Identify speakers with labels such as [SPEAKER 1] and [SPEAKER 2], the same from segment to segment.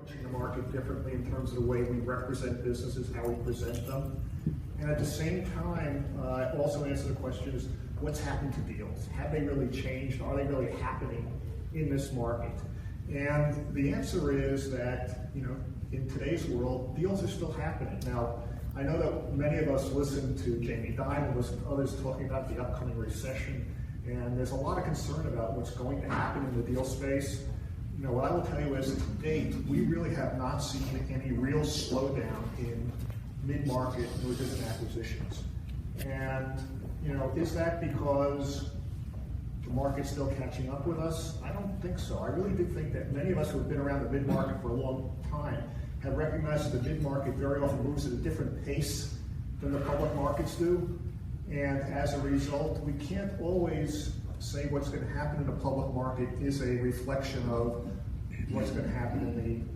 [SPEAKER 1] approaching the market differently in terms of the way we represent businesses, how we present them. And at the same time, also answer the question is, what's happened to deals? Have they really changed? Are they really happening in this market? And the answer is that, in today's world, deals are still happening. Now, I know that many of us listen to Jamie Dimon, listen to others talking about the upcoming recession, and there's a lot of concern about what's going to happen in the deal space. What I will tell you is, to date, we really have not seen any real slowdown in mid-market mergers and acquisitions. And, is that because the market's still catching up with us? I don't think so. I really do think that many of us who have been around the mid-market for a long time have recognized that the mid-market very often moves at a different pace than the public markets do. And as a result, we can't always say what's going to happen in the public market is a reflection of what's going to happen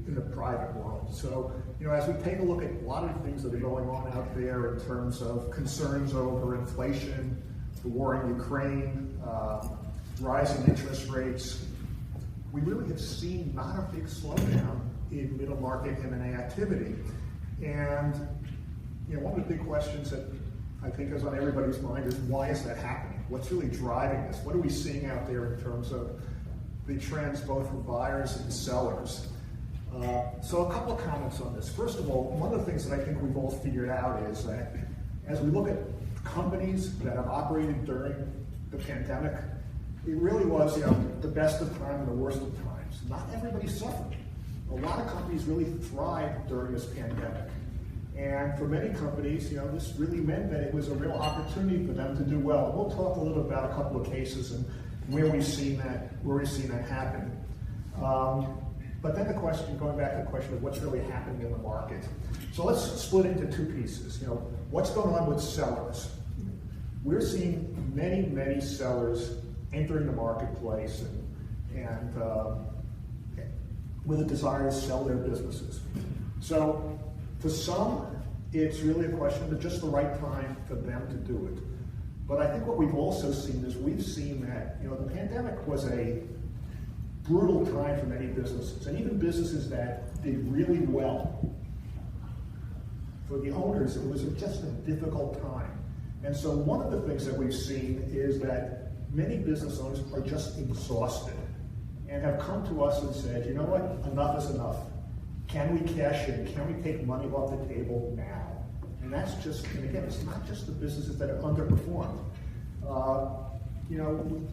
[SPEAKER 1] in the private world. So, as we take a look at a lot of the things that are going on out there in terms of concerns over inflation, the war in Ukraine, rising interest rates, we really have seen not a big slowdown in middle market M&A activity. And, one of the big questions that I think is on everybody's mind is, why is that happening? What's really driving this? What are we seeing out there in terms of the trends both for buyers and sellers? So a couple of comments on this. First of all, one of the things that I think we've all figured out is that as we look at companies that have operated during the pandemic, it really was the best of times and the worst of times. Not everybody suffered. A lot of companies really thrived during this pandemic. And for many companies, this really meant that it was a real opportunity for them to do well. And we'll talk a little about a couple of cases and where we've seen that happen. But then going back to the question of what's really happening in the market. So let's split into two pieces. What's going on with sellers? We're seeing many, many sellers entering the marketplace and with a desire to sell their businesses. So for some, it's really a question of just the right time for them to do it. But I think what we've also seen is that the pandemic was a brutal time for many businesses, and even businesses that did really well. For the owners, it was just a difficult time. And so one of the things that we've seen is that many business owners are just exhausted and have come to us and said, you know what, enough is enough. Can we cash in? Can we take money off the table now? And and again, it's not just the businesses that have underperformed.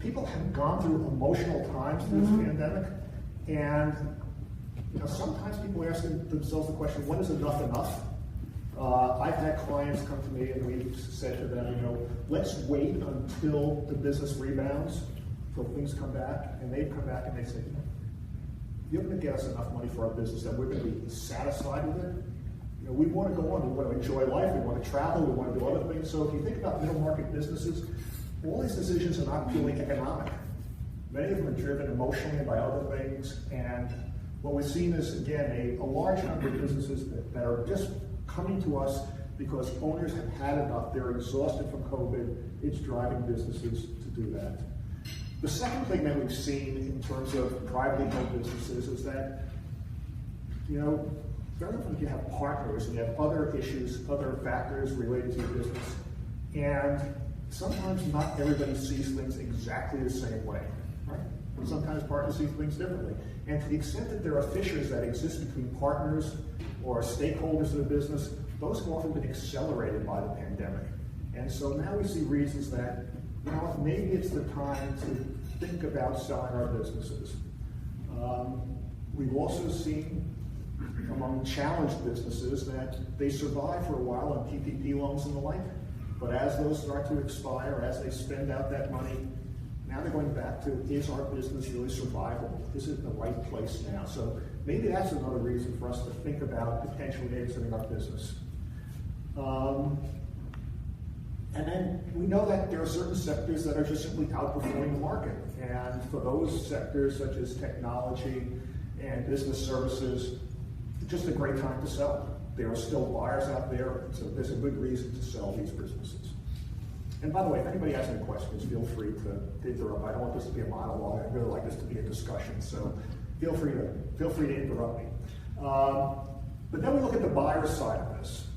[SPEAKER 1] People have gone through emotional times through this pandemic, and sometimes people are asking themselves the question, when is enough? I've had clients come to me and we've said to them, let's wait until the business rebounds, until things come back, and they've come back and they say, you're going to get us enough money for our business that we're going to be satisfied with it. We want to go on, we want to enjoy life, we want to travel, we want to do other things. So if you think about middle market businesses, all these decisions are not purely economic. Many of them are driven emotionally by other things. And what we've seen is, again, a large number of businesses that are just coming to us because owners have had enough. They're exhausted from COVID. It's driving businesses to do that. The second thing that we've seen in terms of privately held businesses is that, very often you have partners and you have other issues, other factors related to your business. And sometimes not everybody sees things exactly the same way, right? Sometimes partners see things differently. And to the extent that there are fissures that exist between partners or stakeholders of the business, those have often been accelerated by the pandemic. And so now we see reasons that, maybe it's the time to think about selling our businesses. We've also seen among challenged businesses that they survive for a while on PPP loans and the like, but as those start to expire, as they spend out that money, now they're going back to, is our business really survivable? Is it in the right place now? So maybe that's another reason for us to think about potentially exiting our business. And then we know that there are certain sectors that are just simply outperforming the market. And for those sectors, such as technology and business services, it's just a great time to sell. There are still buyers out there, so there's a good reason to sell these businesses. And by the way, if anybody has any questions, feel free to interrupt. I don't want this to be a monologue. I'd really like this to be a discussion, so feel free to interrupt me. But then we look at the buyer side of this.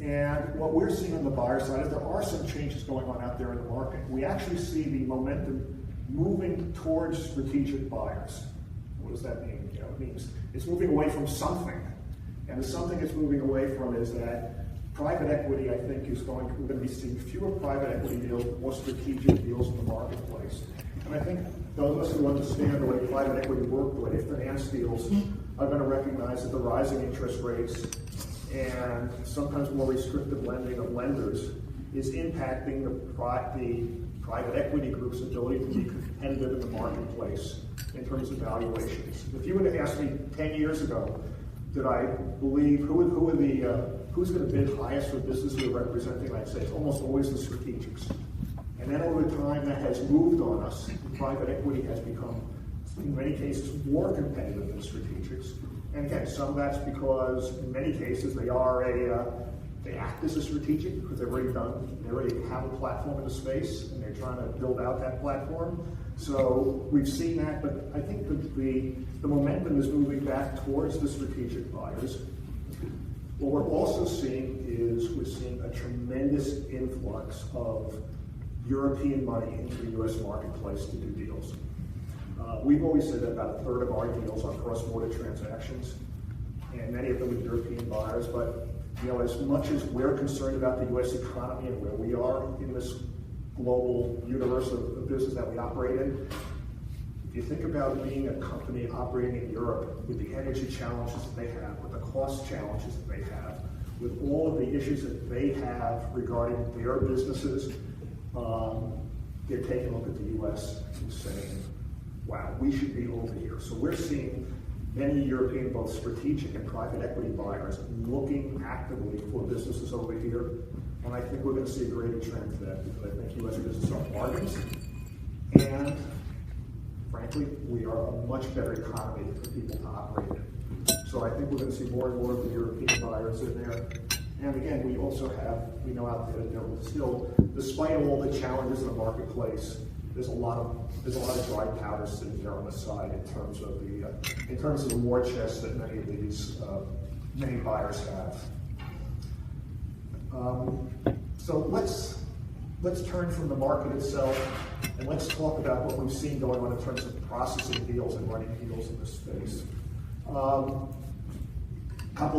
[SPEAKER 1] And what we're seeing on the buyer side is there are some changes going on out there in the market. We actually see the momentum moving towards strategic buyers. What does that mean? It means it's moving away from something. And the something it's moving away from is that private equity, I think, we're going to be seeing fewer private equity deals, more strategic deals in the marketplace. And I think those of us who understand the way private equity work, the way they finance deals, are going to recognize that the rising interest rates and sometimes more restrictive lending of lenders is impacting the private equity group's ability to be competitive in the marketplace in terms of valuations. If you would have asked me 10 years ago, did I believe who's going to bid highest for business we're representing, I'd say it's almost always the strategics. And then over time that has moved on us. Private equity has become, in many cases, more competitive than strategics. And again, some of that's because in many cases they act as a strategic because they already have a platform in the space and they're trying to build out that platform. So we've seen that, but I think the momentum is moving back towards the strategic buyers. What we're also seeing is we're seeing a tremendous influx of European money into the U.S. marketplace to do deals. We've always said that about a third of our deals are cross-border transactions, and many of them with European buyers. But as much as we're concerned about the U.S. economy and where we are in this global universe of business that we operate in, if you think about being a company operating in Europe with the energy challenges that they have, with the cost challenges that they have, with all of the issues that they have regarding their businesses, they're taking a look at the U.S. and saying, wow, we should be over here. So we're seeing many European, both strategic and private equity buyers looking actively for businesses over here. And I think we're going to see a greater trend to that because I think U.S. businesses are bargains. And frankly, we are a much better economy for people to operate in. So I think we're going to see more and more of the European buyers in there. And again, we know out there that there will still, despite all the challenges in the marketplace, there's a lot of dry powder sitting there on the side in terms of the war chest that many of these many buyers have. So let's turn from the market itself and let's talk about what we've seen going on in terms of processing deals and running deals in this space. Couple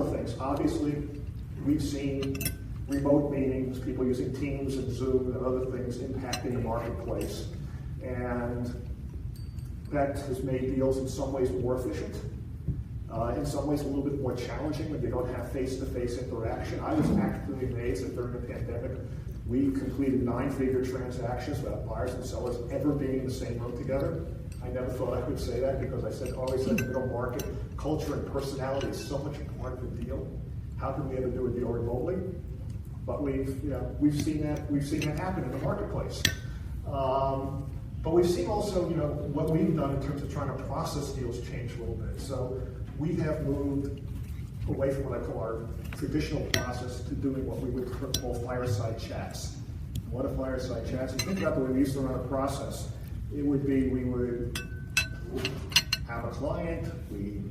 [SPEAKER 1] of things. Obviously, we've seen remote meetings, people using Teams and Zoom and other things impacting the marketplace. And that has made deals in some ways more efficient, in some ways a little bit more challenging when they don't have face-to-face interaction. I was actually amazed that during the pandemic, we completed 9-figure transactions without buyers and sellers ever being in the same room together. I never thought I could say that because I always said middle market culture and personality is so much a part of the deal. How can we ever do a deal remotely? But we've seen that happen in the marketplace. But we've seen also, what we've done in terms of trying to process deals change a little bit. So we have moved away from what I call our traditional process to doing what we would call fireside chats. What are fireside chats? And think about the way we used to run a process. It would be we would have a client, we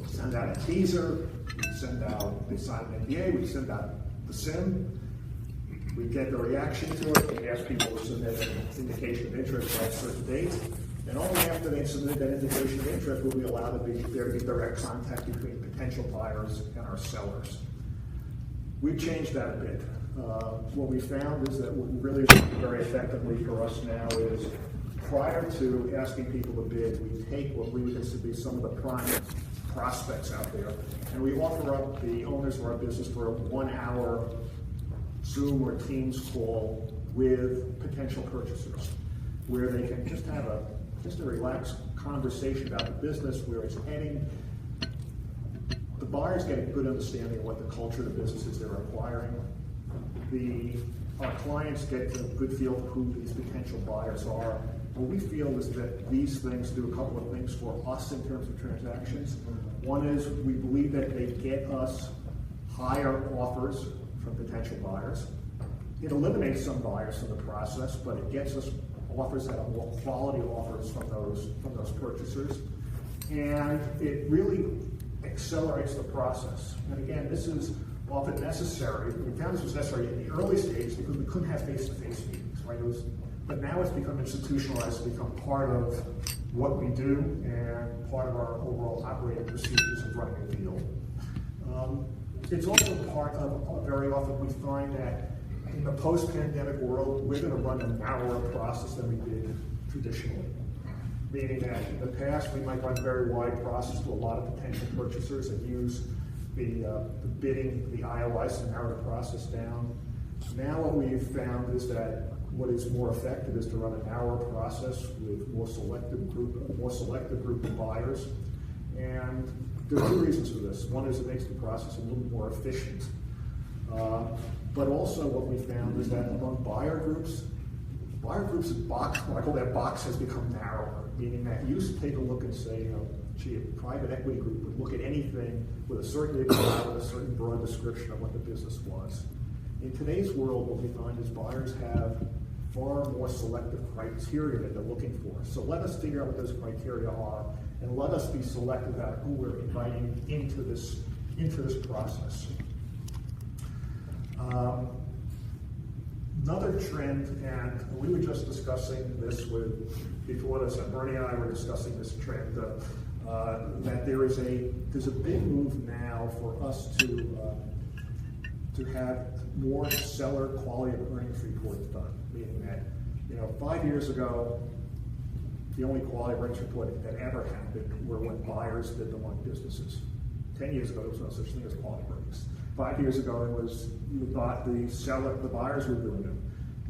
[SPEAKER 1] send out a teaser, they sign an NDA, we send out the SIM, we get the reaction to it, we ask people to submit an indication of interest by a certain date, and only after they submit that indication of interest will we allow there to be direct contact between potential buyers and our sellers. We've changed that a bit. What we found is that what really is working very effectively for us now is prior to asking people to bid, we take what we would consider to be some of the prime prospects out there, and we offer up the owners of our business for a 1-hour Zoom or Teams call with potential purchasers, where they can just have a relaxed conversation about the business, where it's heading. The buyers get a good understanding of what the culture of the business is they're acquiring. Our clients get a good feel for who these potential buyers are. What we feel is that these things do a couple of things for us in terms of transactions. One is we believe that they get us higher offers from potential buyers. It eliminates some buyers from the process, but it gets us offers that are more quality offers from those purchasers. And it really accelerates the process. And again, this is often necessary. We found this was necessary in the early stages because we couldn't have face-to-face meetings, right? But now it's become institutionalized, it's become part of what we do and part of our overall operating procedures of running a deal. It's also part of, very often we find that in the post-pandemic world, we're going to run a narrower process than we did traditionally. Meaning that in the past, we might run a very wide process to a lot of potential purchasers and use the bidding, the IOIs to narrow the process down. Now what we've found is that what is more effective is to run a narrower process with a more selective group of buyers. And there are two reasons for this. One is it makes the process a little more efficient. But also what we found is that among buyer groups' box, I call that box, has become narrower, meaning that you used to take a look and say, gee, a private equity group would look at anything with a certain with a certain broad description of what the business was. In today's world, what we find is buyers have far more selective criteria that they're looking for. So let us figure out what those criteria are, and let us be selective about who we're inviting into this process. Another trend, and we were just discussing this before this, Bernie and I were discussing this trend, that there's a big move now for us to have more seller quality of earnings reports done. Meaning that, 5 years ago, the only quality of earnings report that ever happened were when buyers did them on businesses. 10 years ago, there was no such thing as quality of earnings. 5 years ago, it was you thought the buyers were doing them.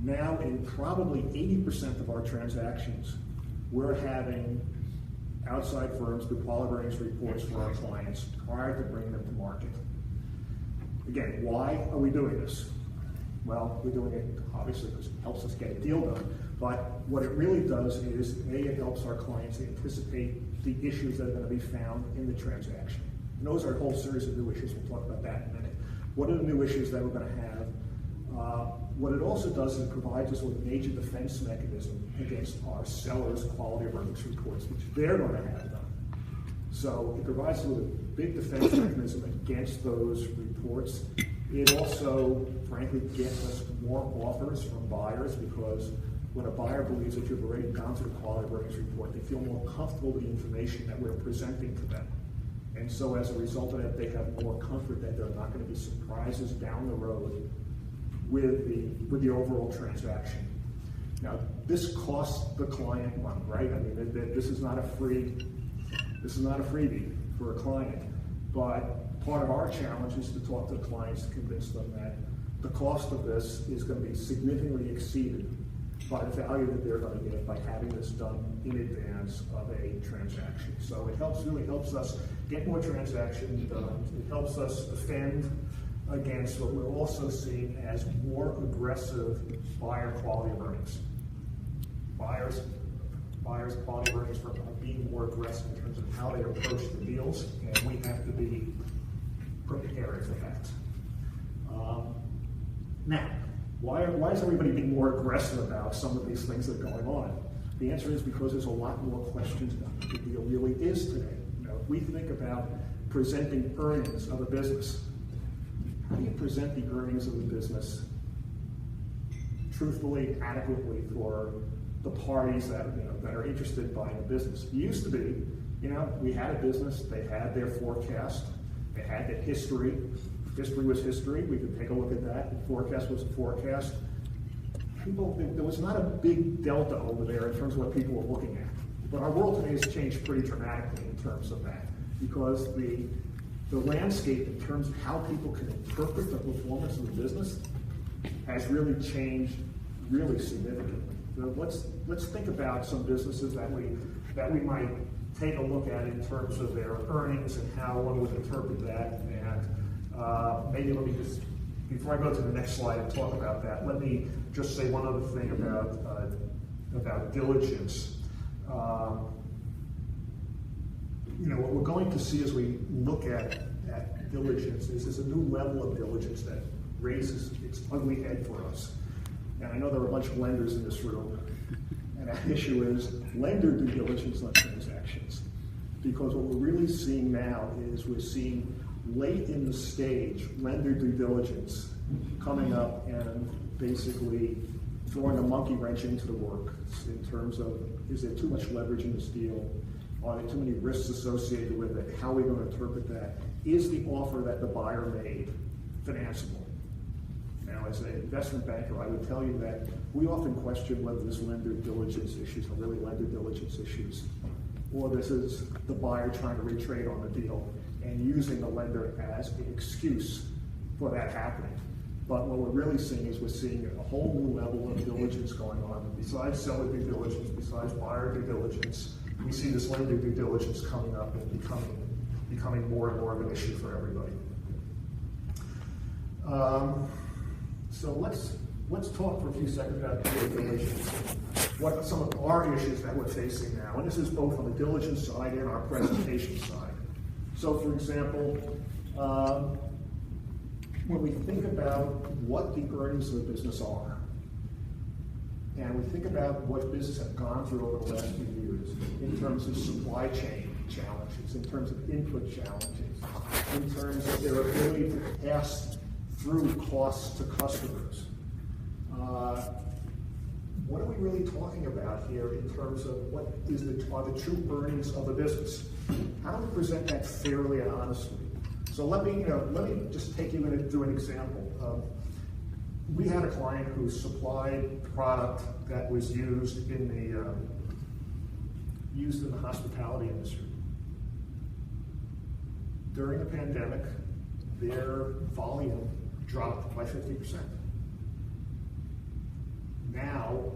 [SPEAKER 1] Now, in probably 80% of our transactions, we're having outside firms do quality of earnings reports for our clients prior to bringing them to market. Again, why are we doing this? Well, we're doing it obviously because it helps us get a deal done. But what it really does is, it helps our clients anticipate the issues that are going to be found in the transaction. And those are a whole series of new issues. We'll talk about that in a minute. What are the new issues that we're going to have? What it also does is it provides us with a major defense mechanism against our sellers' quality of earnings reports, which they're going to have done. So it provides us with a big defense mechanism against those reports. It also, frankly, gets us more offers from buyers because when a buyer believes that you've already gone through the quality of earnings report, they feel more comfortable with the information that we're presenting to them. And so as a result of that, they have more comfort that there are not going to be surprises down the road with the overall transaction. Now, this costs the client money, right? I mean, this is not a freebie for a client, but part of our challenge is to talk to the clients to convince them that the cost of this is going to be significantly exceeded by the value that they're going to get by having this done in advance of a transaction. So it really helps us get more transactions done. It helps us defend against what we're also seeing as more aggressive buyer quality of earnings. Buyers quality of earnings are being more aggressive in terms of how they approach the deals, and we have to be prepared for that. Now, why is everybody being more aggressive about some of these things that are going on? The answer is because there's a lot more questions about what the deal really is today. If we think about presenting earnings of a business, how do you present the earnings of the business truthfully, adequately for the parties that are interested in buying a business? It used to be, we had a business, they had their forecast, they had the history. History was history. We could take a look at that. The forecast was a forecast. There was not a big delta over there in terms of what people were looking at. But our world today has changed pretty dramatically in terms of that, because the landscape in terms of how people can interpret the performance of the business has really changed really significantly. Let's think about some businesses that we might take a look at in terms of their earnings and how one would interpret that. And maybe let me just, before I go to the next slide and talk about that, let me just say one other thing about diligence. What we're going to see as we look at diligence is there's a new level of diligence that raises its ugly head for us. And I know there are a bunch of lenders in this room, and that issue is lender due diligence on transactions. because what we're really seeing now is we're seeing late in the stage lender due diligence coming up and basically throwing a monkey wrench into the work in terms of, is there too much leverage in this deal? Are there too many risks associated with it? How are we going to interpret that? Is the offer that the buyer made financeable? Now, as an investment banker, I would tell you that we often question whether this lender diligence issues are really lender diligence issues, or this is the buyer trying to retrade on the deal and using the lender as an excuse for that happening. But what we're really seeing is we're seeing a whole new level of diligence going on. Besides seller due diligence, besides buyer due diligence, we see this lender due diligence coming up and becoming more and more of an issue for everybody. So let's talk for a few seconds about due diligence. What are some of our issues that we're facing now? And this is both on the diligence side and our presentation side. So for example, when we think about what the earnings of the business are, and we think about what business have gone through over the last few years in terms of supply chain challenges, in terms of input challenges, in terms of their ability to pass through costs to customers. What are we really talking about here in terms of what are the true earnings of a business? How do we present that fairly and honestly? So let me just take you through an example. We had a client who supplied product that was used in the hospitality industry. During the pandemic, their volume dropped by 50%. Now,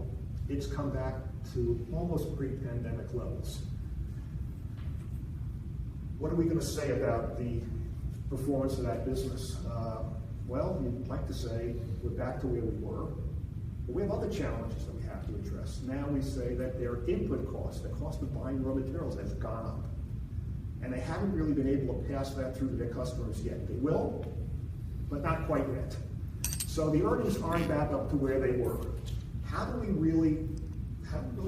[SPEAKER 1] it's come back to almost pre-pandemic levels. What are we going to say about the performance of that business? Well, you'd like to say we're back to where we were, but we have other challenges that we have to address. Now we say that their input costs, the cost of buying raw materials, has gone up. And they haven't really been able to pass that through to their customers yet. They will, but not quite yet. So the earnings aren't back up to where they were. How do we really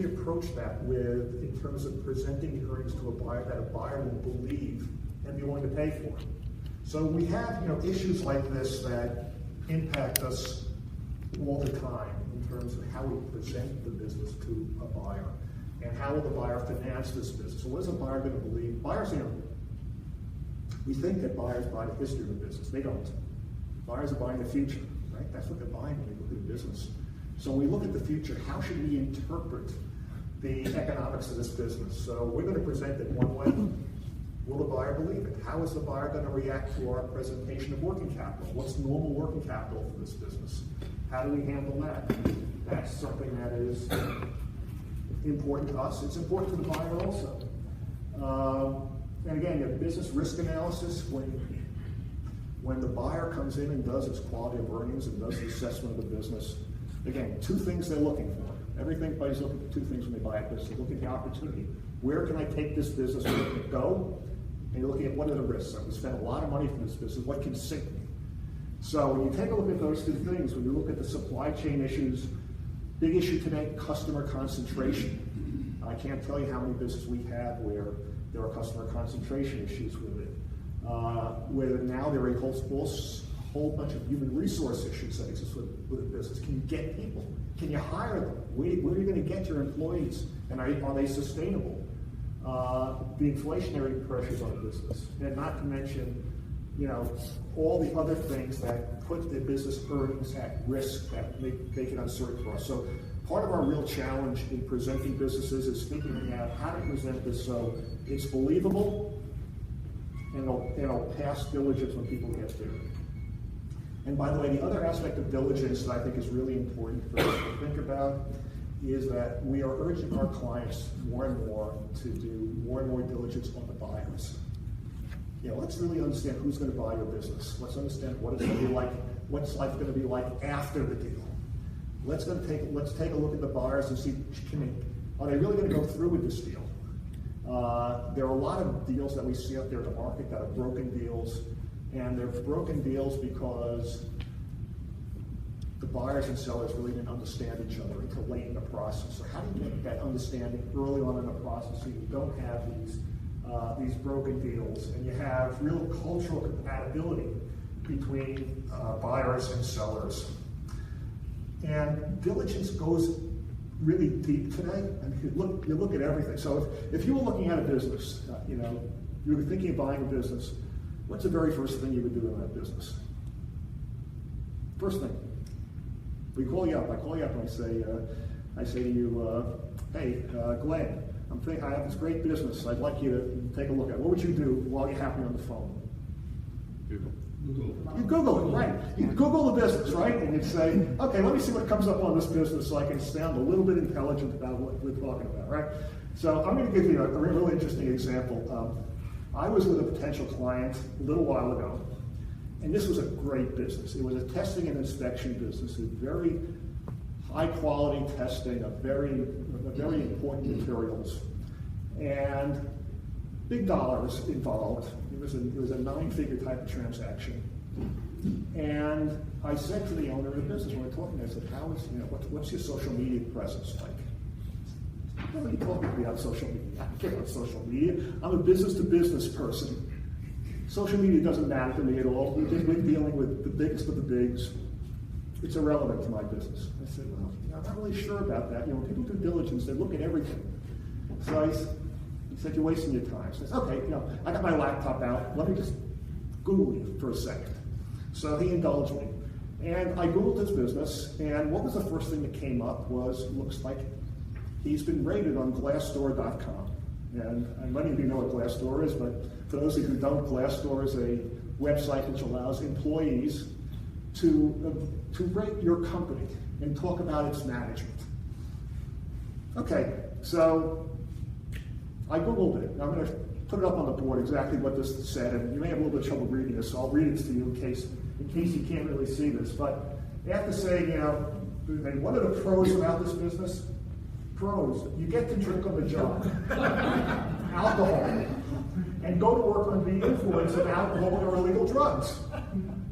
[SPEAKER 1] approach that in terms of presenting the earnings to a buyer that a buyer will believe and be willing to pay for? So we have issues like this that impact us all the time in terms of how we present the business to a buyer and how will the buyer finance this business. So what is a buyer going to believe? Buyers, we think that buyers buy the history of the business. They don't. Buyers are buying the future, right? That's what they're buying when they look at the business. So when we look at the future, how should we interpret the economics of this business? So we're going to present it one way. Will the buyer believe it? How is the buyer going to react to our presentation of working capital? What's normal working capital for this business? How do we handle that? That's something that is important to us. It's important to the buyer also. And again, you have business risk analysis. When the buyer comes in and does its quality of earnings and does the assessment of the business, again, two things they're looking for. Everybody's looking for two things when they buy a business. They look at the opportunity. Where can I take this business? Where can it go? And you're looking at what are the risks. I'm going to spend a lot of money for this business. What can sink me? So when you take a look at those two things, when you look at the supply chain issues, big issue today, customer concentration. I can't tell you how many businesses we have where there are customer concentration issues with it. Where now there are a whole bunch of human resource issues that exist with a business. Can you get people? Can you hire them? Where are you going to get your employees? And are they sustainable? The inflationary pressures on a business, and not to mention, all the other things that put the business earnings at risk that make it uncertain for us. So part of our real challenge in presenting businesses is figuring out how to present this so it's believable and it'll pass diligence when people get there. And by the way, the other aspect of diligence that I think is really important for us to think about is that we are urging our clients more and more to do more and more diligence on the buyers. Let's really understand who's going to buy your business. Let's understand what it's going to be like, what's life going to be like after the deal. Let's take a look at the buyers and see, are they really going to go through with this deal? There are a lot of deals that we see out there in the market that are broken deals, and they're broken deals because the buyers and sellers really didn't understand each other until late in the process. So how do you make that understanding early on in the process so you don't have these these broken deals, and you have real cultural compatibility between buyers and sellers. And diligence goes really deep today. I mean, you look at everything. So if you were looking at a business, you were thinking of buying a business, what's the very first thing you would do in that business? First thing. We call you up. I call you up and I say to you, hey, Glenn, I have this great business. I'd like you to take a look at it. What would you do while you have me on the phone?
[SPEAKER 2] Google.
[SPEAKER 1] You Google it, right? You Google the business, right? And you say, okay, let me see what comes up on this business so I can sound a little bit intelligent about what we're talking about, right? So I'm going to give you a really interesting example. I was with a potential client a little while ago, and this was a great business. It was a testing and inspection business with very high quality testing of very important materials, and big dollars involved. It was a 9-figure type of transaction. And I said to the owner of the business when we were talking, I said, what's your social media presence like? What are you talking about social media? I don't care about social media. I'm a business-to-business person. Social media doesn't matter to me at all. We're dealing with the biggest of the bigs. It's irrelevant to my business. I said, well, I'm not really sure about that. When people do diligence, they look at everything. So he said, you're wasting your time. So I said, okay, I got my laptop out. Let me just Google you for a second. So he indulged me. And I Googled his business, and what was the first thing that came up was, looks like he's been rated on Glassdoor.com. And many of you know what Glassdoor is, but for those of you who don't, Glassdoor is a website which allows employees to rate your company and talk about its management. Okay, so I Googled it. I'm going to put it up on the board exactly what this said, and you may have a little bit of trouble reading this, so I'll read it to you in case you can't really see this. But I have to say, what are the pros about this business? Pros, you get to drink on the job, alcohol, and go to work under the influence of alcohol or illegal drugs.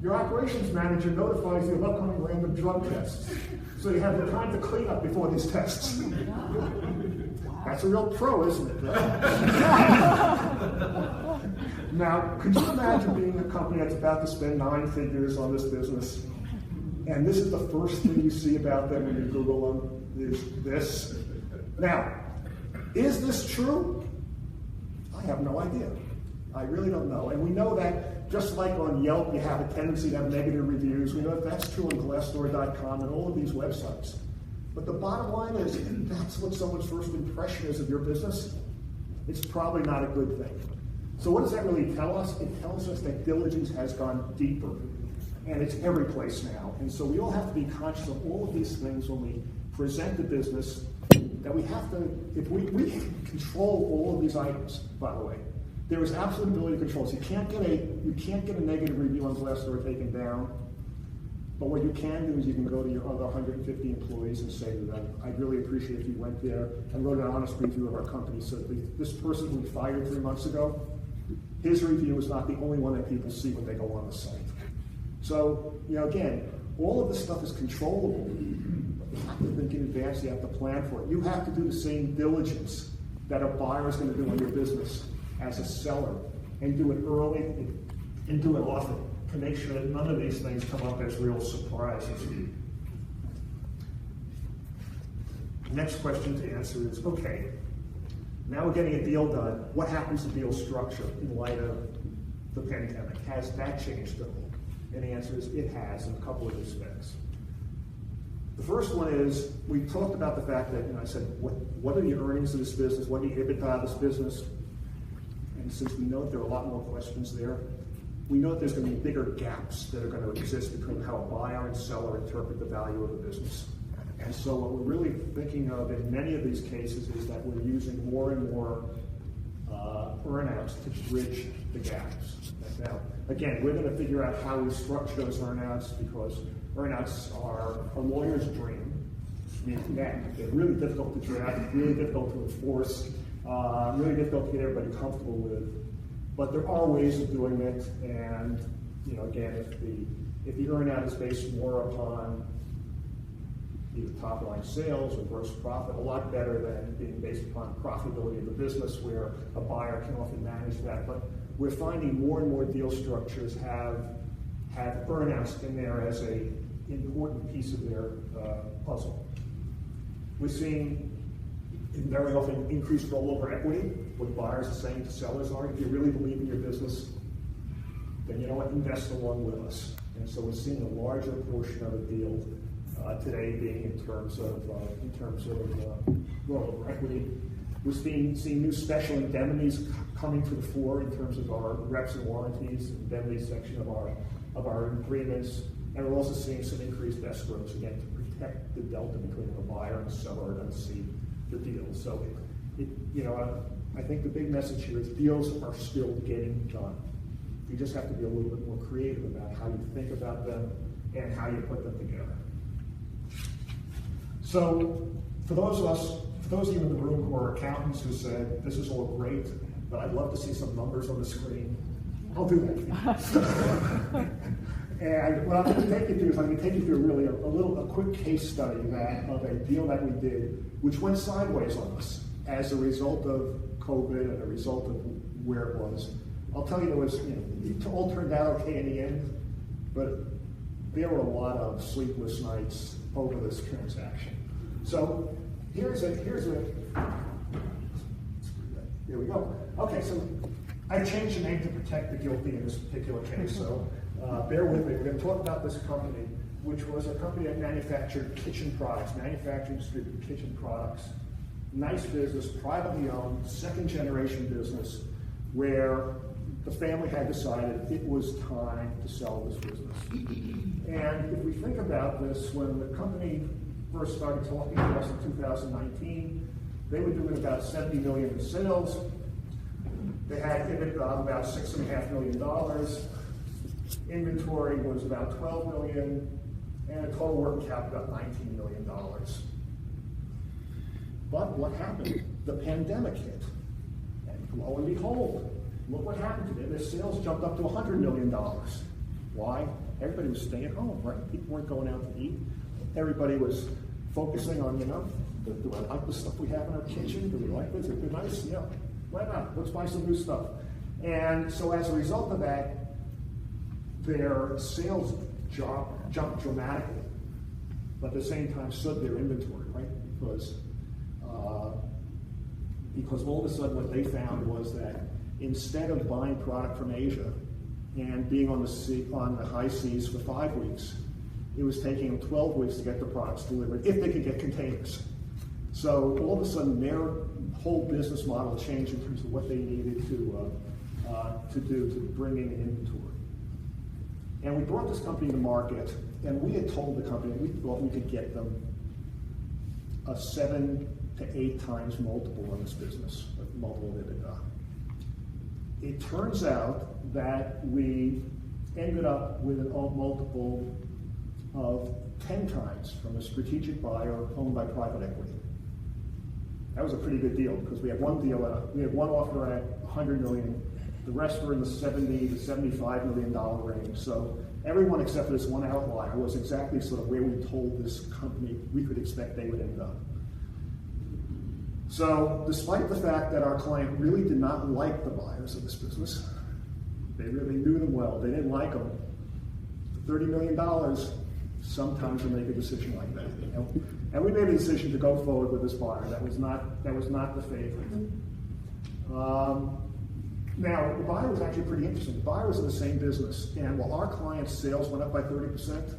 [SPEAKER 1] Your operations manager notifies you of upcoming random drug tests, so you have the time to clean up before these tests. That's a real pro, isn't it? Now, could you imagine being a company that's about to spend 9 figures on this business, and this is the first thing you see about them when you Google them, is this? Now, is this true? I have no idea. I really don't know. And we know that just like on Yelp, you have a tendency to have negative reviews. We know that that's true on Glassdoor.com and all of these websites. But the bottom line is, if that's what someone's first impression is of your business, it's probably not a good thing. So what does that really tell us? It tells us that diligence has gone deeper, and it's every place now. And so we all have to be conscious of all of these things when we present the business, that we have to, if we control all of these items, by the way. There is absolute ability to control. So you can't get a negative review on Glassdoor taken down. But what you can do is you can go to your other 150 employees and say to them, I'd really appreciate if you went there and wrote an honest review of our company. So this person we fired 3 months ago, his review is not the only one that people see when they go on the site. So, again, all of this stuff is controllable. But you have to think in advance, you have to plan for it. You have to do the same diligence that a buyer is going to do on your business as a seller, and do it early and do it often to make sure that none of these things come up as real surprises. Next question to answer is, okay, now we're getting a deal done. What happens to deal structure in light of the pandemic? Has that changed at all? And the answer is it has in a couple of respects. The first one is, we talked about the fact that, I said, what are the earnings of this business? What are the EBITDA of this business? And since we know that there are a lot more questions there, we know that there's going to be bigger gaps that are going to exist between how a buyer and seller interpret the value of the business. And so what we're really thinking of in many of these cases is that we're using more and more earnouts to bridge the gaps. Now, again, we're going to figure out how we structure those earnouts, because earnouts are a lawyer's dream. They're really difficult to draft, really difficult to enforce, really difficult to get everybody comfortable with. But there are ways of doing it, and again, if the earnout is based more upon either top line sales or gross profit, a lot better than being based upon profitability of the business, where a buyer can often manage that. But we're finding more and more deal structures have earnouts in there as a important piece of their puzzle. We're seeing very often increased rollover equity. What buyers are saying to sellers are, if you really believe in your business, then you know what, invest along with us. And so we're seeing a larger portion of the deal today being in terms of rollover equity. We're seeing new special indemnities coming to the fore in terms of our reps and warranties, indemnity section of our agreements, and we're also seeing some increased escrows, again, to protect the delta between the buyer and the seller and see the deal. So, I think the big message here is deals are still getting done. You just have to be a little bit more creative about how you think about them and how you put them together. So, for those of you in the room who are accountants who said, this is all great, but I'd love to see some numbers on the screen, I'll do that for you. And what I'm going to take you through is I'm going to take you through really a quick case study of a deal that we did, which went sideways on us as a result of COVID and a result of where it was. I'll tell you, it all turned out okay in the end, but there were a lot of sleepless nights over this transaction. So here we go. Okay, so I changed the name to protect the guilty in this particular case, so bear with me. We're going to talk about this company, which was a company that manufactured kitchen products, manufactured and distributed kitchen products. Nice business, privately owned, second generation business, where the family had decided it was time to sell this business. And if we think about this, when the company first started talking to us in 2019, they were doing about $70 million in sales. They had EBITDA of about $6.5 million. Inventory was about $12 million, and a total working capital about $19 million. But what happened? The pandemic hit, and lo and behold, look what happened to them. Their sales jumped up to $100 million. Why? Everybody was staying at home, right? People weren't going out to eat. Everybody was focusing on, do I like the stuff we have in our kitchen? Do we like this? Is it nice? Yeah, why not? Let's buy some new stuff. And so as a result of that, their sales jumped dramatically, but at the same time stood their inventory, right? Because all of a sudden what they found was that instead of buying product from Asia and being on the high seas for 5 weeks, it was taking them 12 weeks to get the products delivered, if they could get containers. So all of a sudden their whole business model changed in terms of what they needed to do to bring in inventory. And we brought this company to market, and we had told the company we thought we could get them a 7 to 8 times multiple on this business, multiple of EBITDA. It turns out that we ended up with a multiple of 10 times from a strategic buyer owned by private equity. That was a pretty good deal, because we had one offer at $100 million. The rest were in the $70 to $75 million range. So everyone except for this one outlier was exactly sort of where we told this company we could expect they would end up. So despite the fact that our client really did not like the buyers of this business, they really knew them well, they didn't like them, $30 million, sometimes we make a decision like that. And we made a decision to go forward with this buyer. That was not the favorite. Now, the buyer was actually pretty interesting. The buyer was in the same business, and while our client's sales went up by 30%,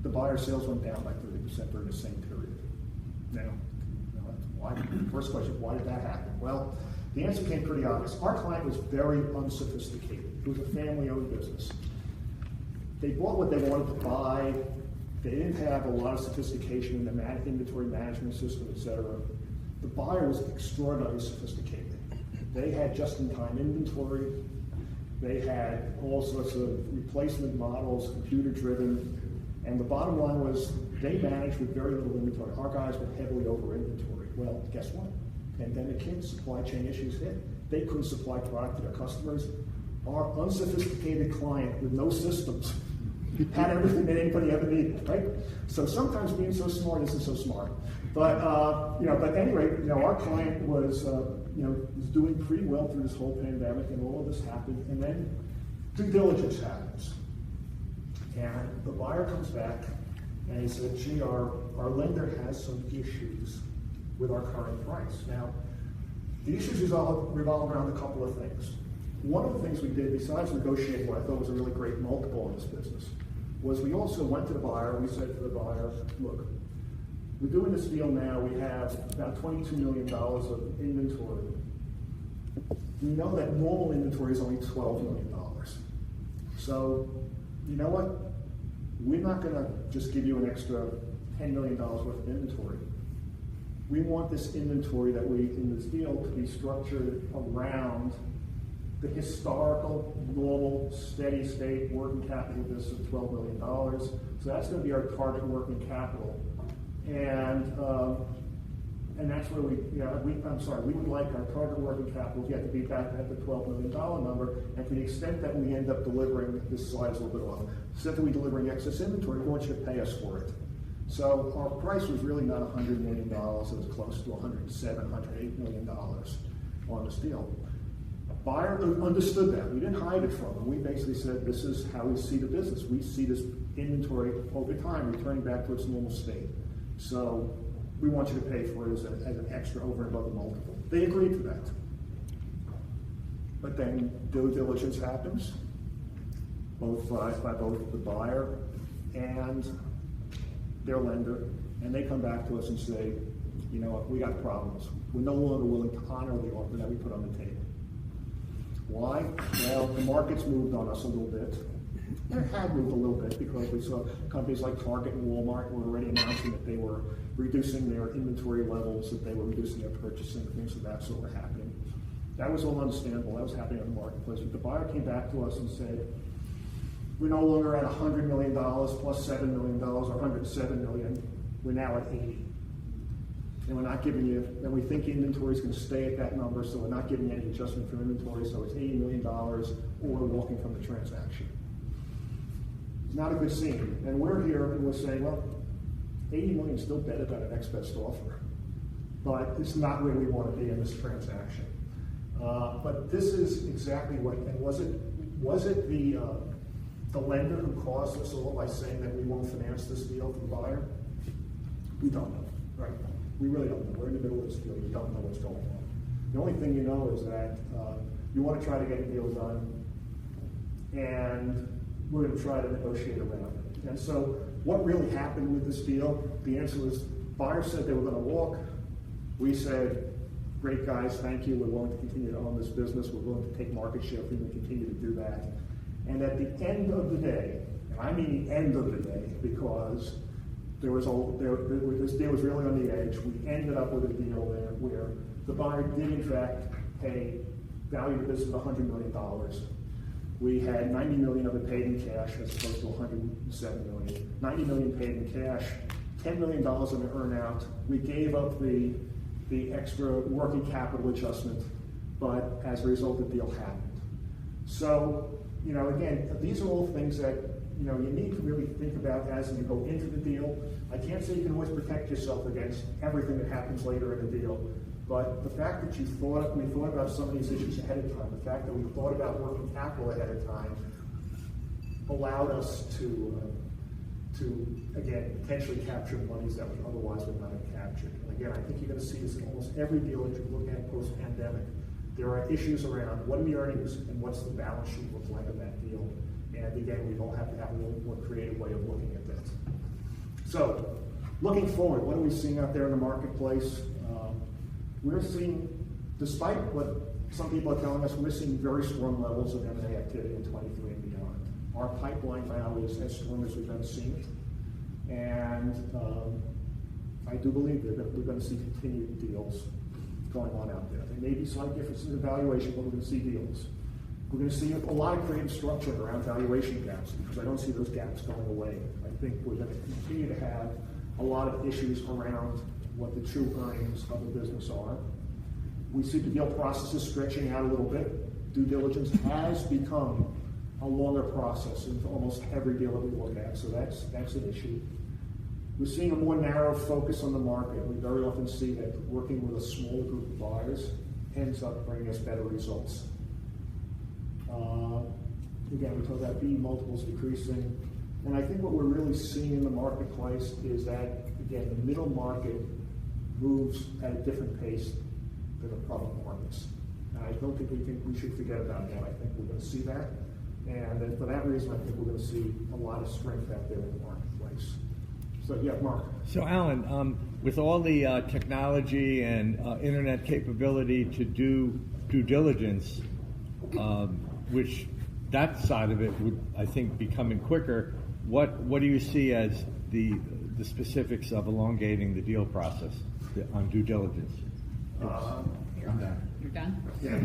[SPEAKER 1] the buyer's sales went down by 30% during the same period. Now, why? First question, why did that happen? Well, the answer came pretty obvious. Our client was very unsophisticated. It was a family-owned business. They bought what they wanted to buy. They didn't have a lot of sophistication in the inventory management system, et cetera. The buyer was extraordinarily sophisticated. They had just-in-time inventory. They had all sorts of replacement models, computer-driven. And the bottom line was they managed with very little inventory. Our guys were heavily over-inventory. Well, guess what? Pandemic hit, supply chain issues hit. They couldn't supply product to their customers. Our unsophisticated client with no systems He had everything that anybody ever needed, right? So sometimes being so smart isn't so smart. But but anyway, our client was was doing pretty well through this whole pandemic, and all of this happened, and then due diligence happens, and the buyer comes back and he said, "Gee, our lender has some issues with our current price." Now, the issues revolve around a couple of things. One of the things we did, besides negotiating what I thought was a really great multiple in this business, was we also went to the buyer and we said to the buyer, "Look, we're doing this deal now. We have about $22 million of inventory. We know that normal inventory is only $12 million. So, you know what? We're not going to just give you an extra $10 million worth of inventory. We want this inventory that we, in this deal, to be structured around the historical, normal, steady state working capital business of $12 million. So that's going to be our target working capital. And that's where we would like our target working capital to be back at the $12 million number. And to the extent that we end up delivering, this slide's a little bit off, to the extent that we're delivering excess inventory, we want you to pay us for it. So our price was really not $100 million. It was close to $107, $108 million on this deal. Buyer understood that. We didn't hide it from them. We basically said, this is how we see the business. We see this inventory over time returning back to its normal state. So we want you to pay for it as an extra over and above the multiple. They agreed to that. But then due diligence happens, by both the buyer and their lender, and they come back to us and say, you know what, we got problems. We're no longer willing to honor the offer that we put on the table. Why? Well, the market's moved on us a little bit. And it had moved a little bit because we saw companies like Target and Walmart were already announcing that they were reducing their inventory levels, that they were reducing their purchasing, things of that sort were happening. That was all understandable. That was happening in the marketplace. But the buyer came back to us and said, we're no longer at $100 million plus $7 million or $107 million. We're now at 80. And we're not giving you, and we think inventory is going to stay at that number, so we're not giving any adjustment for inventory, so it's $80 million, or we're walking from the transaction. It's not a good scene. And we're here and we're saying, well, $80 million is still better than an next best offer, but it's not where we want to be in this transaction. But this is exactly what, and was it the lender who caused us all by saying that we won't finance this deal for the buyer? We don't know, right? We really don't know. We're in the middle of this deal. We don't know what's going on. The only thing you know is that you want to try to get a deal done, and we're going to try to negotiate around it. And so what really happened with this deal? The answer was, buyers said they were going to walk. We said, great guys, thank you. We're willing to continue to own this business. We're willing to take market share if we can continue to do that. And at the end of the day, and I mean the end of the day, because this deal was really on the edge. We ended up with a deal there where the buyer did in fact pay value of the business of $100 million. We had $90 million of it paid in cash as opposed to $107 million. $90 million paid in cash, $10 million in the earn-out. We gave up the extra working capital adjustment, but as a result, the deal happened. So, again, these are all things that you need to really think about as you go into the deal. I can't say you can always protect yourself against everything that happens later in the deal, but the fact that we thought about some of these issues ahead of time, the fact that we thought about working capital ahead of time, allowed us to again, potentially capture monies that we otherwise would not have captured. And again, I think you're going to see this in almost every deal that you look at post-pandemic. There are issues around what are the earnings and what's the balance sheet look like of that deal. And again, we all have to have a little more creative way of looking at this. So, looking forward, what are we seeing out there in the marketplace? We're seeing, despite what some people are telling us, we're seeing very strong levels of M&A activity in 23 and beyond. Our pipeline now is as strong as we've ever seen it. And I do believe that we're going to see continued deals going on out there. There may be slight differences in valuation, but we're going to see deals. We're going to see a lot of creative structure around valuation gaps, because I don't see those gaps going away. I think we're going to continue to have a lot of issues around what the true earnings of the business are. We see the deal processes stretching out a little bit. Due diligence has become a longer process in almost every deal that we look at, so that's an issue. We're seeing a more narrow focus on the market. We very often see that working with a smaller group of buyers ends up bringing us better results. Again, we talk about PE multiples decreasing, and I think what we're really seeing in the marketplace is that, again, the middle market moves at a different pace than the public markets. And I don't think we should forget about that. I think we're going to see that, and then for that reason, I think we're going to see a lot of strength out there in the marketplace. So yeah, Mark.
[SPEAKER 2] So Alan, with all the technology and internet capability to do due diligence, which that side of it would, I think, be coming quicker. What do you see as the specifics of elongating the deal process on due diligence?
[SPEAKER 3] I'm done. You're done?
[SPEAKER 1] Yeah.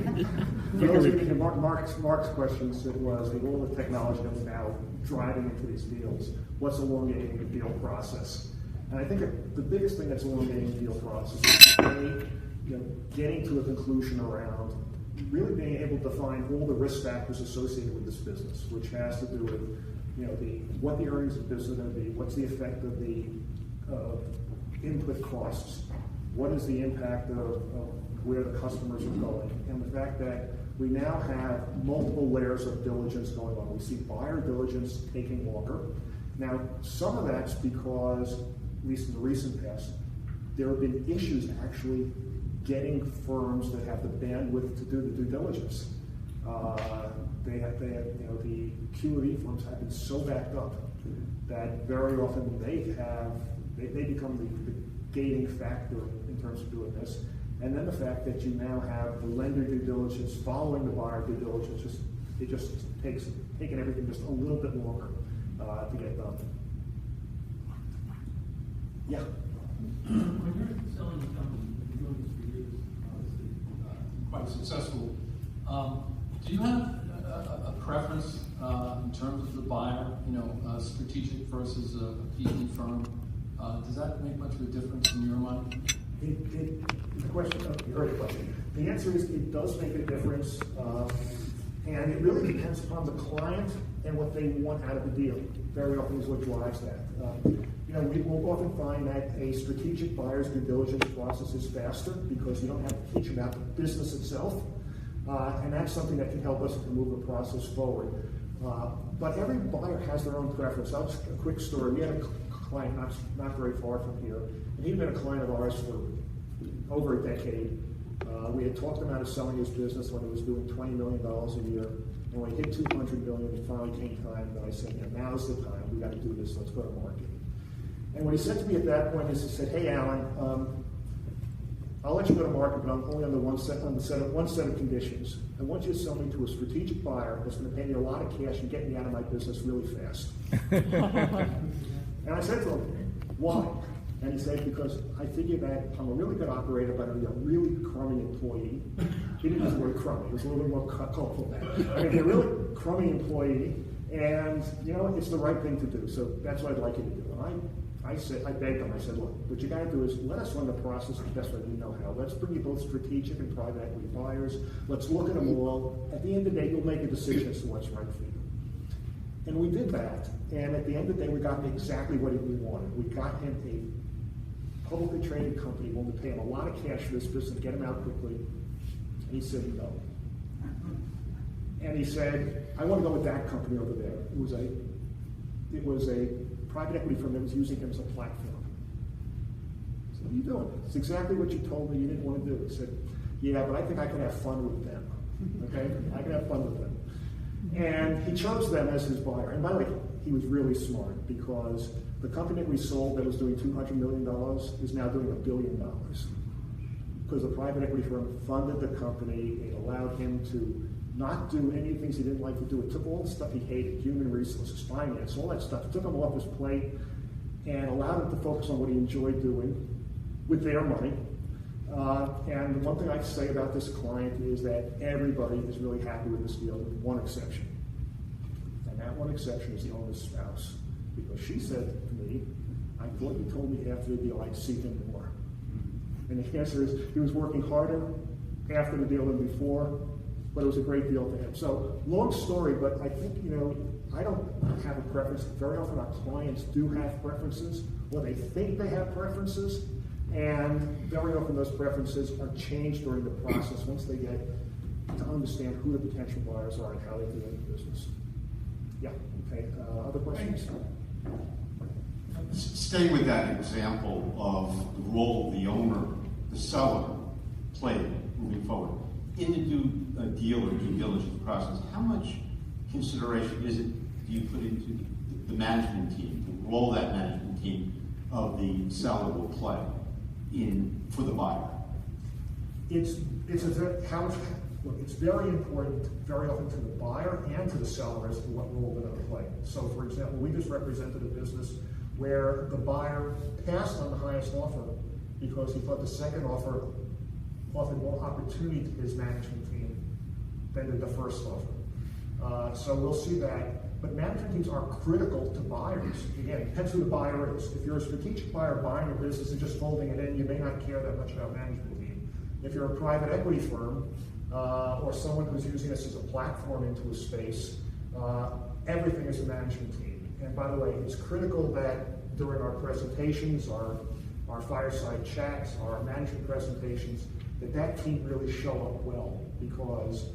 [SPEAKER 1] Mark's question was, with all the technology that's now driving into these deals, what's elongating the deal process? And I think the biggest thing that's elongating the deal process is getting to a conclusion around really being able to define all the risk factors associated with this business, which has to do with what the earnings of the business are going to be, what's the effect of the input costs, what is the impact of where the customers are going, and the fact that we now have multiple layers of diligence going on. We see buyer diligence taking longer. Now, some of that's because, at least in the recent past, there have been issues actually getting firms that have the bandwidth to do the due diligence. They have, the Q&E firms have been so backed up that very often they become the gating factor in terms of doing this. And then the fact that you now have the lender due diligence following the buyer due diligence, it just taking everything just a little bit longer to get done. Yeah.
[SPEAKER 4] When you're selling a company, you've been doing this for years, obviously quite successful. Do you have a preference in terms of the buyer? Strategic versus a PE firm. Does that make much of a difference in your mind?
[SPEAKER 1] The question, you heard the question. The answer is it does make a difference, and it really depends upon the client and what they want out of the deal. Very often is what drives that. We will often find that a strategic buyer's due diligence process is faster because you don't have to teach about the business itself, and that's something that can help us to move the process forward. But every buyer has their own preference. I'll just a quick story. We had a client not very far from here, and he'd been a client of ours for over a decade. We had talked him out of selling his business when he was doing $20 million a year, and when he hit $200 million, it finally came time that I said, now's the time. We got to do this. Let's go to market. And what he said to me at that point is, he said, "Hey, Alan, I'll let you go to market, but I'm only under one set of conditions. I want you to sell me to a strategic buyer that's going to pay me a lot of cash and get me out of my business really fast." And I said to him, "Why?" And he said, "Because I figure that I'm a really good operator, but I'm a really crummy employee." He didn't use the word crummy. It was a little bit more colorful than that. I mean, a really crummy employee, and it's the right thing to do. So that's what I'd like you to do. And I begged him. I said, "Look, what you got to do is let us run the process the best way we know how. Let's bring you both strategic and private equity buyers. Let's look at them all. At the end of the day, you'll make a decision as to what's right for you." And we did that. And at the end of the day, we got him exactly what he wanted. We got him a publicly traded company, willing to pay him a lot of cash for this business, get him out quickly. And he said no. And he said, "I want to go with that company over there." It was a private equity firm that was using him as a platform. I said, "What are you doing?" "It's exactly what you told me you didn't want to do." He said, "Yeah, but I think I can have fun with them." Okay? "I can have fun with them." And he chose them as his buyer. And by the way, he was really smart because the company that we sold that was doing $200 million is now doing $1 billion. Because the private equity firm funded the company, it allowed him to not do any of the things he didn't like to do. It took all the stuff he hated, human resources, finance, all that stuff. It took him off his plate and allowed him to focus on what he enjoyed doing with their money. And the one thing I can say about this client is that everybody is really happy with this deal, with one exception. And that one exception is the owner's spouse. Because she said to me, "I thought you told me after the deal I'd see him more." And the answer is, he was working harder after the deal than before. but it was a great deal to him. So long story, but I think, I don't have a preference. Very often our clients do have preferences, or they think they have preferences, and very often those preferences are changed during the process once they get to understand who the potential buyers are and how they do the business. Yeah, okay, other questions?
[SPEAKER 5] Stay with that example of the role the owner, the seller, played moving forward. In the deal or due diligence process, how much consideration do you put into the management team, the role that management team of the seller will play for the buyer?
[SPEAKER 1] It's very important very often to the buyer and to the seller as to what role they're going to play. So for example, we just represented a business where the buyer passed on the highest offer because he thought the second offer offered more opportunity to his management team than did the first offer. So we'll see that. But management teams are critical to buyers. Again, it depends who the buyer is. If you're a strategic buyer buying a business and just folding it in, you may not care that much about management team. If you're a private equity firm or someone who's using this as a platform into a space, everything is a management team. And by the way, it's critical that during our presentations, our fireside chats, our management presentations, that team really show up well, because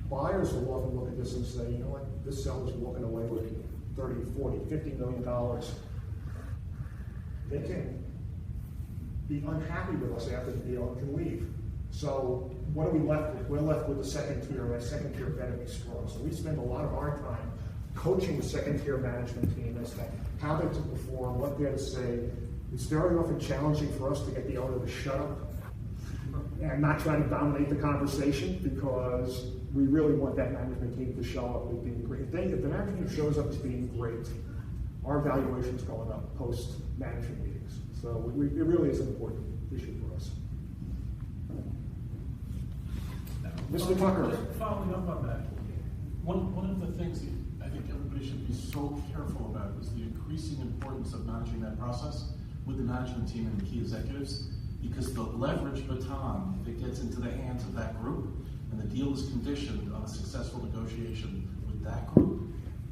[SPEAKER 1] buyers will often look at this and say, you know what, this seller's walking away with $30, $40, $50 million. They can be unhappy with us after the deal and can leave. So what are we left with? We're left with the second tier, and that second tier better be strong. So we spend a lot of our time coaching the second tier management team as to how they're to perform, what they're to say. It's very often challenging for us to get the owner to shut up and not try to dominate the conversation, because we really want that management team to show up as being great. If the management team shows up as being great, our valuation's going up post-management meetings. So it really is an important issue for us. Mr. Tucker.
[SPEAKER 6] Just following up on that, one of the things that I think everybody should be so careful about is the increasing importance of managing that process with the management team and the key executives, because the leverage baton that gets into the hands of that group, and the deal is conditioned on a successful negotiation with that group,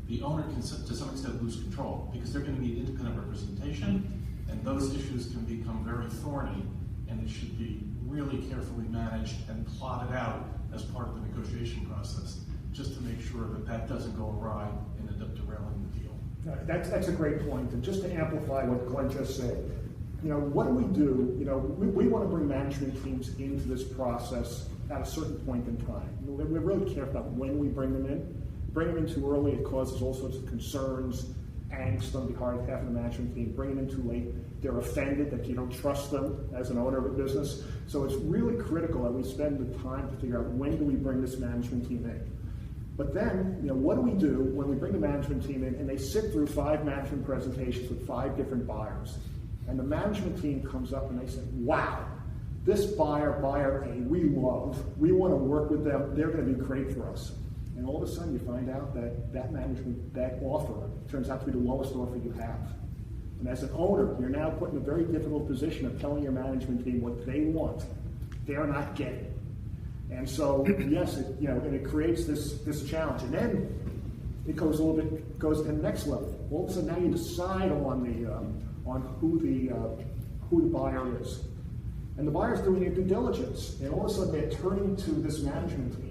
[SPEAKER 6] the owner can, to some extent, lose control, because they're going to need independent representation, and those issues can become very thorny, and it should be really carefully managed and plotted out as part of the negotiation process, just to make sure that that doesn't go awry and end up derailing the deal.
[SPEAKER 1] That's a great point. And just to amplify what Glenn just said, what do? We want to bring management teams into this process at a certain point in time. We really care about when we bring them in. Bring them in too early, it causes all sorts of concerns, angst on behalf of the management team. Bring them in too late, they're offended that you don't trust them as an owner of a business. So it's really critical that we spend the time to figure out when do we bring this management team in. But then, what do we do when we bring the management team in and they sit through 5 management presentations with 5 different buyers? And the management team comes up and they say, wow, this buyer A, we love. We want to work with them. They're going to be great for us. And all of a sudden you find out that offer turns out to be the lowest offer you have. And as an owner, you're now put in a very difficult position of telling your management team what they want. They're not getting. And so, yes, it creates this challenge. And then it goes to the next level. All of a sudden now you decide on who the buyer is. And the buyer's doing their due diligence. And all of a sudden they're turning to this management team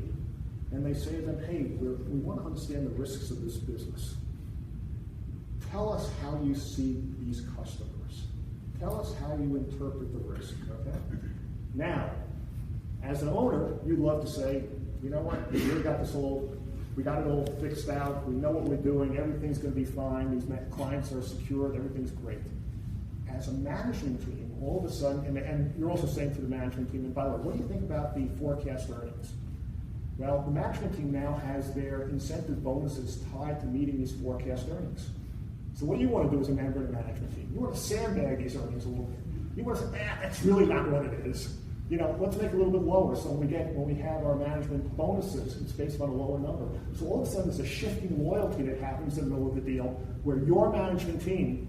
[SPEAKER 1] and they say to them, hey, we want to understand the risks of this business. Tell us how you see these customers. Tell us how you interpret the risk, okay? Now, as an owner, you'd love to say, you know what, we got it all fixed out, we know what we're doing, everything's going to be fine, these clients are secured, everything's great. As a management team, all of a sudden, and you're also saying to the management team, and by the way, what do you think about the forecast earnings? Well, the management team now has their incentive bonuses tied to meeting these forecast earnings. So what do you want to do as a member of the management team? You want to sandbag these earnings a little bit. You want to say, that's really not what it is. Let's make it a little bit lower. So when we have our management bonuses, it's based on a lower number. So all of a sudden there's a shifting loyalty that happens in the middle of the deal where your management team,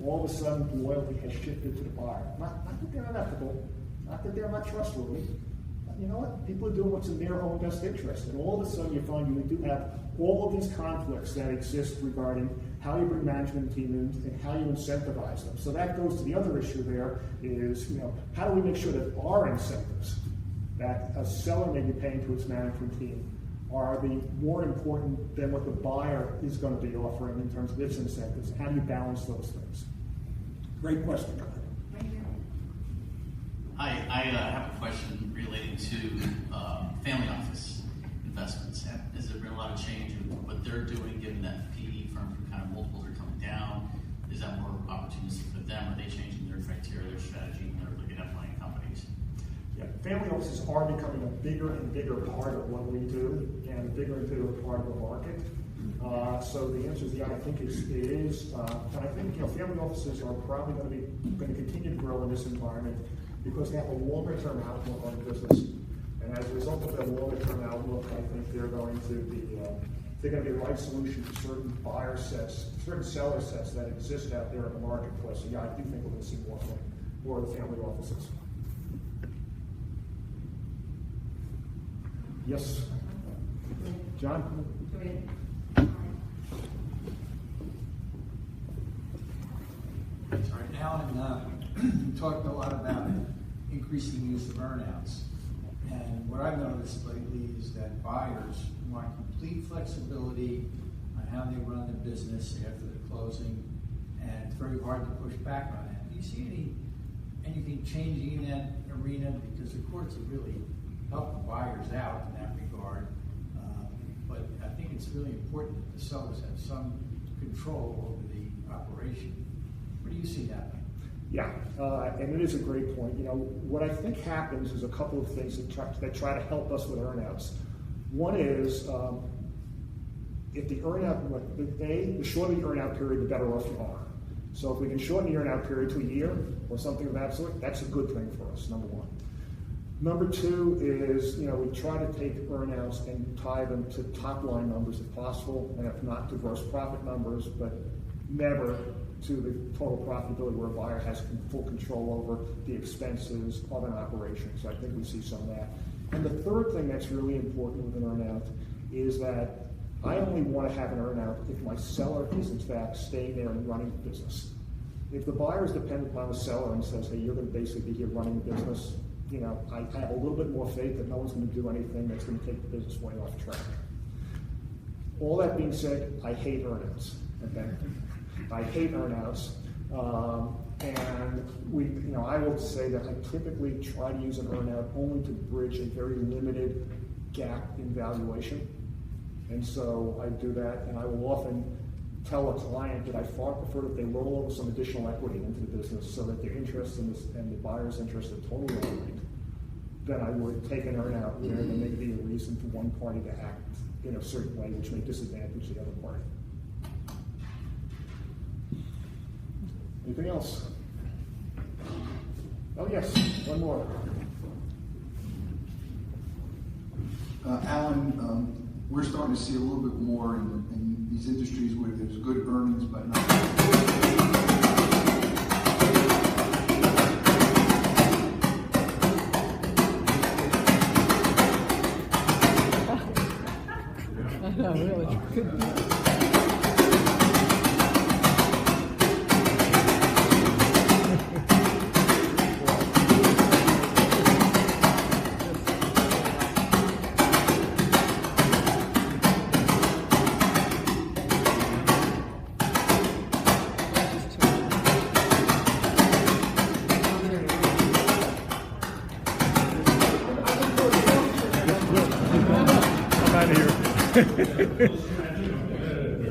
[SPEAKER 1] all of a sudden the loyalty has shifted to the buyer. Not that they're unethical, not that they're not trustworthy, you know what, people are doing what's in their own best interest. And all of a sudden you find you do have all of these conflicts that exist regarding how you bring management team in and how you incentivize them. So that goes to the other issue there is, you know, how do we make sure that our incentives that a seller may be paying to its management team are the more important than what the buyer is going to be offering in terms of its incentives? How do you balance those things? Great question.
[SPEAKER 7] I have a question relating to family office investments. Has there been a lot of change in what they're doing, given that PE firms kind of multiples are coming down? Is that more opportunistic for them? Are they changing their criteria, their strategy, when they're looking at buying companies?
[SPEAKER 1] Yeah, family offices are becoming a bigger and bigger part of what we do and a bigger and bigger part of the market. So the answer is yeah, I think it is. And I think, you know, family offices are probably going to continue to grow in this environment because they have a longer term outlook on the business. And as a result of that longer term outlook, I think they're going to be the right solution to certain buyer sets, certain seller sets that exist out there in the marketplace. So yeah, I do think we're going to see more of the family offices. Yes, John.
[SPEAKER 8] Sorry, Alan, you talked a lot about increasing use of earnouts. And what I've noticed lately is that buyers want complete flexibility on how they run the business after the closing, and it's very hard to push back on that. Do you see anything changing in that arena? Because the courts have really helped the buyers out in that regard. But I think it's really important that the sellers have some control over the operation. What do you see happening?
[SPEAKER 1] Yeah, and it is a great point. You know, what I think happens is a couple of things that try to help us with earnouts. One is if the earnout, the shorter the earnout period, the better off you are. So if we can shorten the earnout period to a year or something of that sort, that's a good thing for us, number one. Number two is, you know, we try to take earnouts and tie them to top line numbers if possible, and if not to gross profit numbers, but never to the total profitability where a buyer has full control over the expenses of an operation. So I think we see some of that. And the third thing that's really important with an earnout is that I only want to have an earnout if my seller is in fact staying there and running the business. If the buyer is dependent upon the seller and says, hey, you're going to basically be here running the business, you know, I have a little bit more faith that no one's going to do anything that's going to take the business way off track. All that being said, I hate earnouts. Okay? I hate earnouts, and I will say that I typically try to use an earnout only to bridge a very limited gap in valuation, and so I do that, and I will often tell a client that I far prefer that they roll over some additional equity into the business so that their interest and the buyer's interest are totally aligned, than I would take an earnout where there may be a reason for one party to act in a certain way which may disadvantage the other party. Anything else? Oh yes, one more.
[SPEAKER 9] Alan, we're starting to see a little bit more in these industries where there's good earnings but not.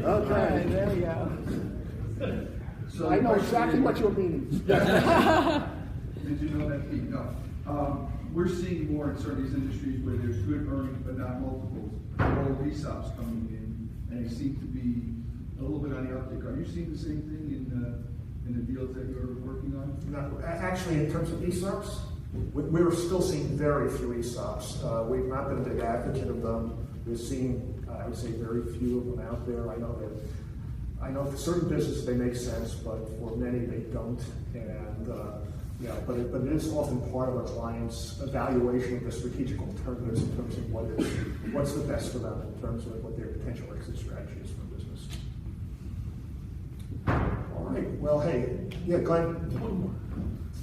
[SPEAKER 1] Okay, there we go. So I know exactly what you're meaning.
[SPEAKER 9] Did you know that, Pete? No. We're seeing more in certain of these industries where there's good earnings but not multiples. All ESOPs coming in, and they seem to be a little bit on the uptick. Are you seeing the same thing in the deals that you're working on?
[SPEAKER 1] No, actually, in terms of ESOPs, we're still seeing very few ESOPs. We've not been a big advocate of them. We've seen, I would say, very few of them out there. I know for certain businesses they make sense, but for many they don't. And Yeah, but it is often part of a client's evaluation of the strategic alternatives in terms of what's the best for them in terms of what their potential exit strategy is for business. All right, well, hey, yeah, Glenn.
[SPEAKER 6] One more.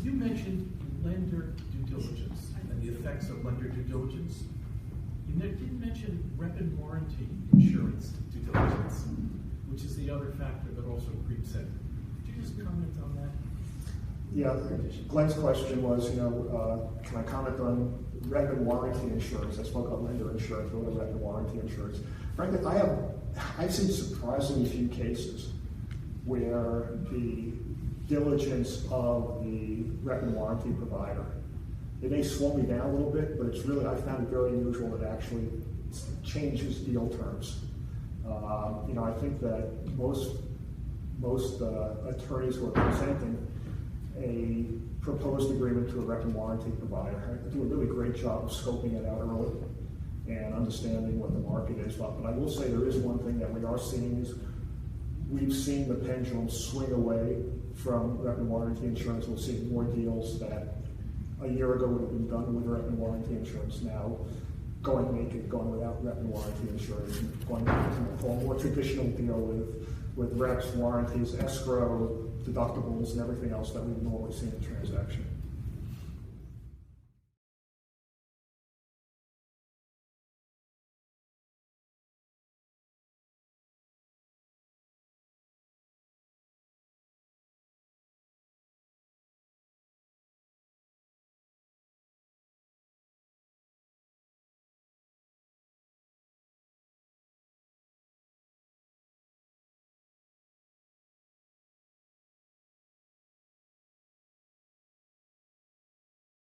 [SPEAKER 6] You mentioned lender due diligence and the effects of lender due diligence. You didn't mention rep and warranty insurance due diligence, which is the other factor that also creeps in. Could you just comment on that?
[SPEAKER 1] Yeah, Glenn's question was, can I comment on rep and warranty insurance? I spoke about lender insurance, what about rep and warranty insurance? Frankly, I've seen surprisingly few cases where the diligence of the rep and warranty provider, it may slow me down a little bit, but it's really, I found it very unusual that it actually changes deal terms. I think that most attorneys who are presenting a proposed agreement to a rep and warranty provider do a really great job of scoping it out early and understanding what the market is. But I will say there is one thing that we are seeing is we've seen the pendulum swing away from rep and warranty insurance. We're seeing more deals that a year ago would have been done with rep and warranty insurance now going naked, going without rep and warranty insurance, and going back to a more traditional deal with reps, warranties, escrow, deductibles, and everything else that we would normally see in a transaction.